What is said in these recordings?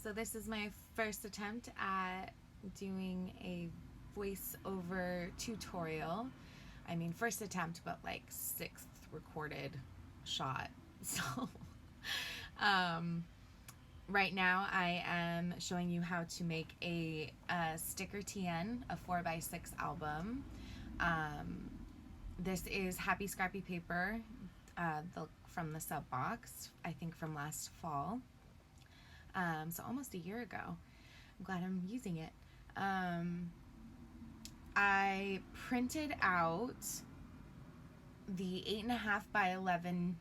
So this is my first attempt at doing a voiceover tutorial. I mean, first attempt, but like sixth recorded shot. So right now I am showing you how to make a sticker TN, a 4x6 album. This is Happy Scrappy Paper from the sub box, I think from last fall. So almost a year ago. I'm glad I'm using it. I printed out the 8.5 by 11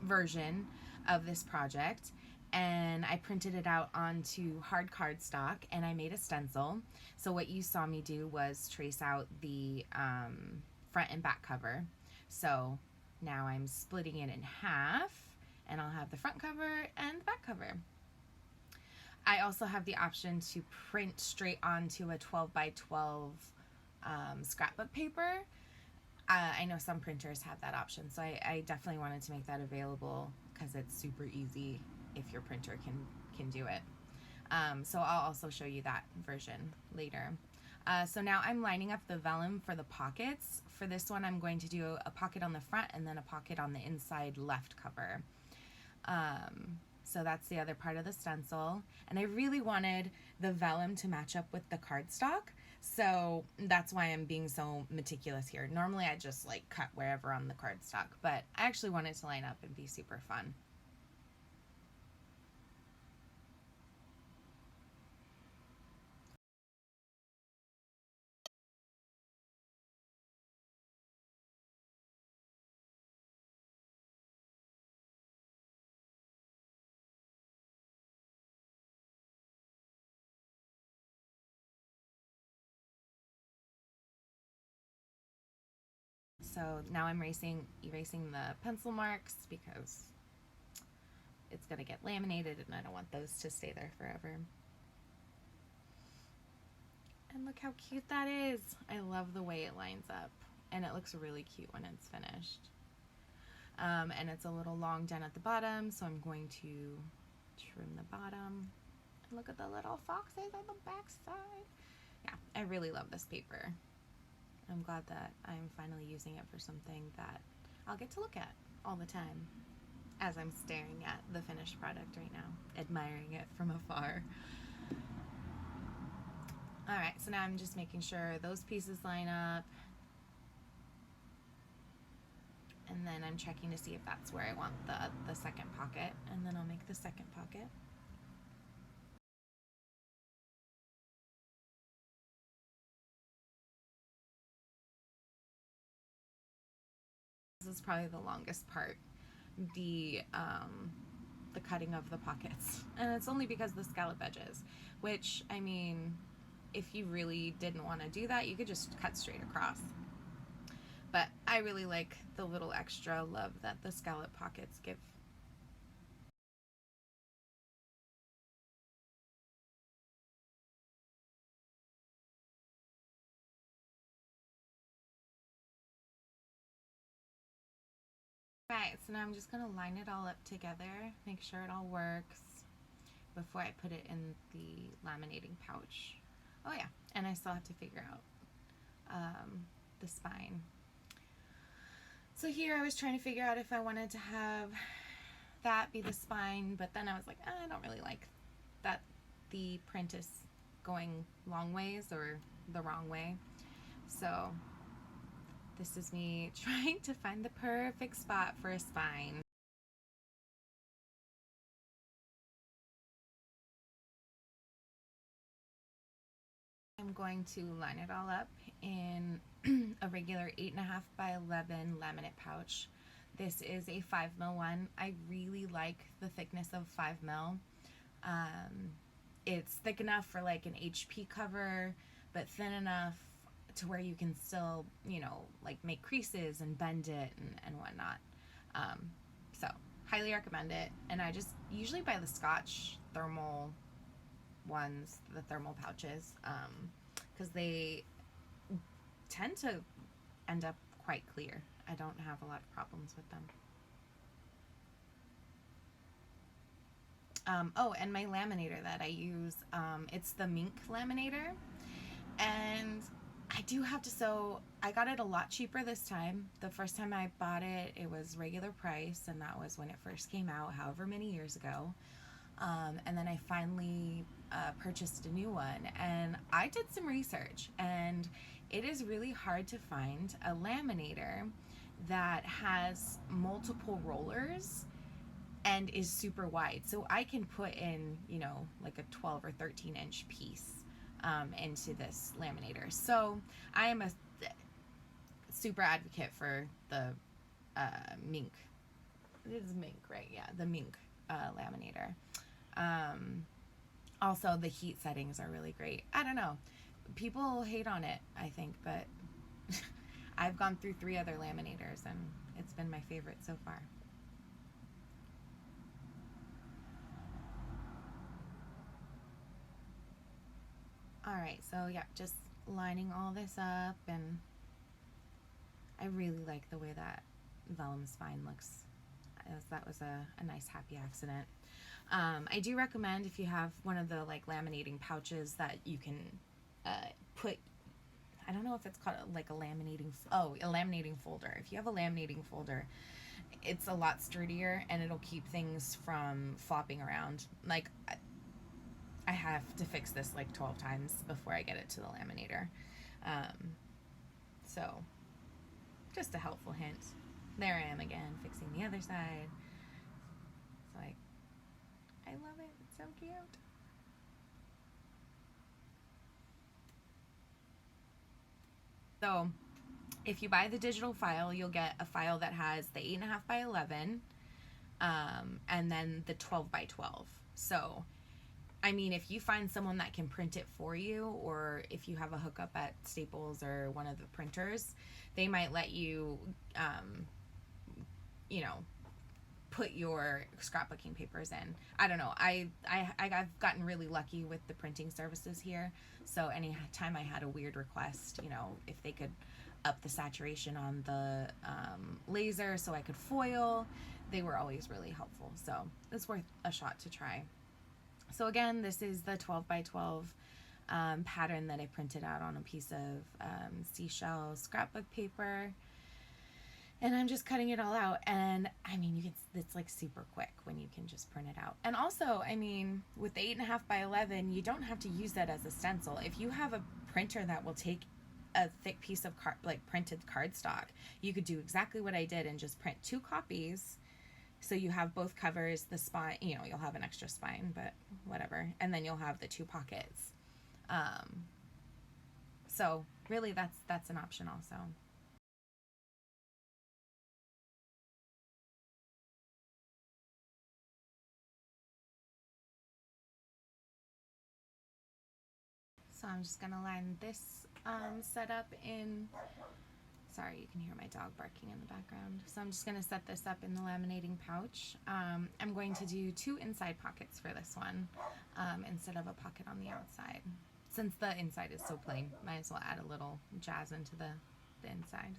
version of this project, and I printed it out onto hard cardstock, and I made a stencil. So what you saw me do was trace out the front and back cover. So now I'm splitting it in half, and I'll have the front cover and the back cover. I also have the option to print straight onto a 12 by 12 scrapbook paper. I know some printers have that option, so I definitely wanted to make that available because it's super easy if your printer can do it. So I'll also show you that version later. So now I'm lining up the vellum for the pockets. For this one, I'm going to do a pocket on the front and then a pocket on the inside left cover. So that's the other part of the stencil. And I really wanted the vellum to match up with the cardstock. So that's why I'm being so meticulous here. Normally I just like cut wherever on the cardstock, but I actually want it to line up and be super fun. So now I'm erasing the pencil marks because it's gonna get laminated and I don't want those to stay there forever. And look how cute that is. I love the way it lines up, and it looks really cute when it's finished. And it's a little long down at the bottom, so I'm going to trim the bottom. And look at the little foxes on the back side. Yeah, I really love this paper. I'm glad that I'm finally using it for something that I'll get to look at all the time as I'm staring at the finished product right now, admiring it from afar. Alright, so now I'm just making sure those pieces line up. And then I'm checking to see if that's where I want the second pocket, and then I'll make the second pocket. This is probably the longest part, the cutting of the pockets, and it's only because the scallop edges, which, I mean, if you really didn't want to do that, you could just cut straight across. But I really like the little extra love that the scallop pockets give. Right, so now I'm just gonna line it all up together, make sure it all works before I put it in the laminating pouch. Oh yeah, and I still have to figure out the spine. So here I was trying to figure out if I wanted to have that be the spine, but then I was like, I don't really like that the print is going long ways or the wrong way. So this is me trying to find the perfect spot for a spine. I'm going to line it all up in a regular 8.5 by 11 laminate pouch. This is a 5mm one. I really like the thickness of 5mm. It's thick enough for like an HP cover, but thin enough to where you can still, you know, like make creases and bend it and whatnot. So highly recommend it. And I just usually buy the Scotch thermal ones, the thermal pouches, because they tend to end up quite clear. I don't have a lot of problems with them. Oh, and my laminator that I use, it's the Mink laminator. And I do have to, so I got it a lot cheaper this time. The first time I bought it, it was regular price, and that was when it first came out, however many years ago. And then I finally purchased a new one, and I did some research, and it is really hard to find a laminator that has multiple rollers and is super wide. So I can put in, you know, like a 12 or 13-inch piece into this laminator. So I am a super advocate for the Mink. It is Mink, right? Yeah, the Mink laminator. Also, the heat settings are really great. I don't know. People hate on it, I think, but I've gone through 3 other laminators and it's been my favorite so far. Alright, so yeah, just lining all this up, and I really like the way that vellum spine looks. That was a nice happy accident. I do recommend, if you have one of the like laminating pouches, that you can put, I don't know if it's called like a laminating folder. If you have a laminating folder, it's a lot sturdier and it'll keep things from flopping around. Like, I have to fix this like 12 times before I get it to the laminator. So, just a helpful hint. There I am again, fixing the other side. It's like, I love it. It's so cute. So, if you buy the digital file, you'll get a file that has the 8.5 by 11, and then the 12 by 12. So, I mean, if you find someone that can print it for you, or if you have a hookup at Staples or one of the printers, they might let you, you know, put your scrapbooking papers in. I don't know. I've gotten really lucky with the printing services here. So anytime I had a weird request, you know, if they could up the saturation on the laser so I could foil, they were always really helpful. So it's worth a shot to try. So again, this is the 12 by 12 pattern that I printed out on a piece of seashell scrapbook paper. And I'm just cutting it all out, and I mean, it's like super quick when you can just print it out. And also, I mean, with the 8.5 by 11, you don't have to use that as a stencil. If you have a printer that will take a thick piece of printed cardstock, you could do exactly what I did and just print 2 copies. So you have both covers, the spine, you know, you'll have an extra spine, but whatever. And then you'll have the 2 pockets. So really that's an option also. So I'm just gonna line this setup in. Sorry, you can hear my dog barking in the background. So I'm just gonna set this up in the laminating pouch. I'm going to do 2 inside pockets for this one instead of a pocket on the outside. Since the inside is so plain, might as well add a little jazz into the inside.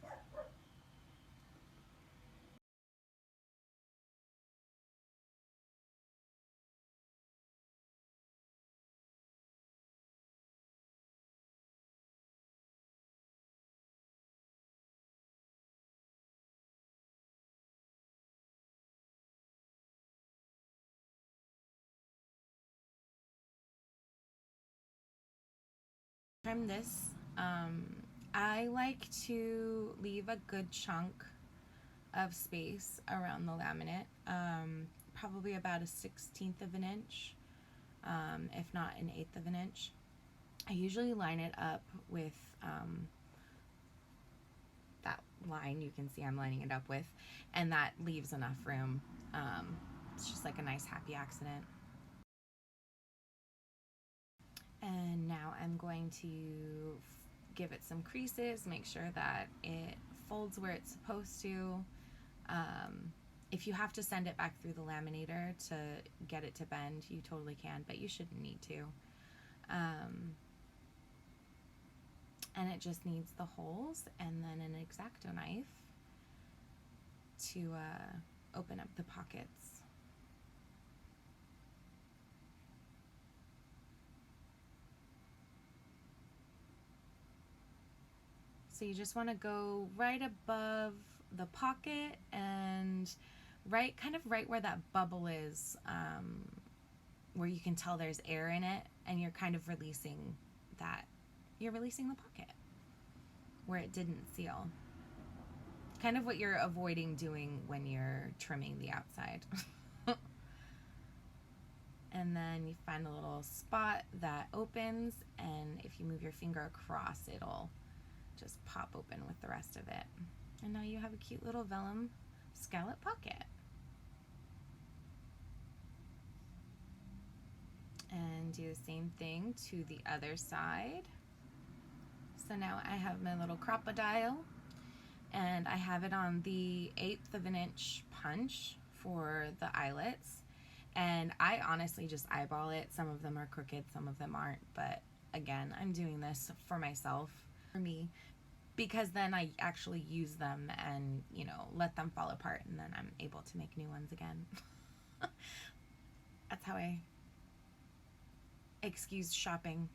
Trim this. I like to leave a good chunk of space around the laminate, probably about a 1/16 of an inch, if not an 1/8 of an inch. I usually line it up with that line you can see I'm lining it up with, and that leaves enough room. It's just like a nice happy accident. And now I'm going to give it some creases, make sure that it folds where it's supposed to. If you have to send it back through the laminator to get it to bend, you totally can, but you shouldn't need to. And it just needs the holes and then an Exacto knife to open up the pockets. So you just want to go right above the pocket and right, kind of right where that bubble is, where you can tell there's air in it, and you're kind of releasing that. You're releasing the pocket where it didn't seal. Kind of what you're avoiding doing when you're trimming the outside. And then you find a little spot that opens, and if you move your finger across, it'll just pop open with the rest of it. And now you have a cute little vellum scallop pocket. And do the same thing to the other side. So now I have my little crocodile, and I have it on the 1/8 of an inch punch for the eyelets. And I honestly just eyeball it. Some of them are crooked, some of them aren't. But again, I'm doing this for myself, for me, because then I actually use them and, you know, let them fall apart, and then I'm able to make new ones again. That's how I excuse shopping.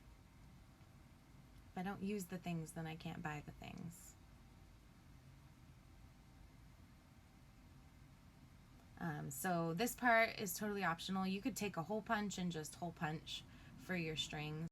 If I don't use the things, then I can't buy the things. So this part is totally optional. You could take a hole punch and just hole punch for your strings.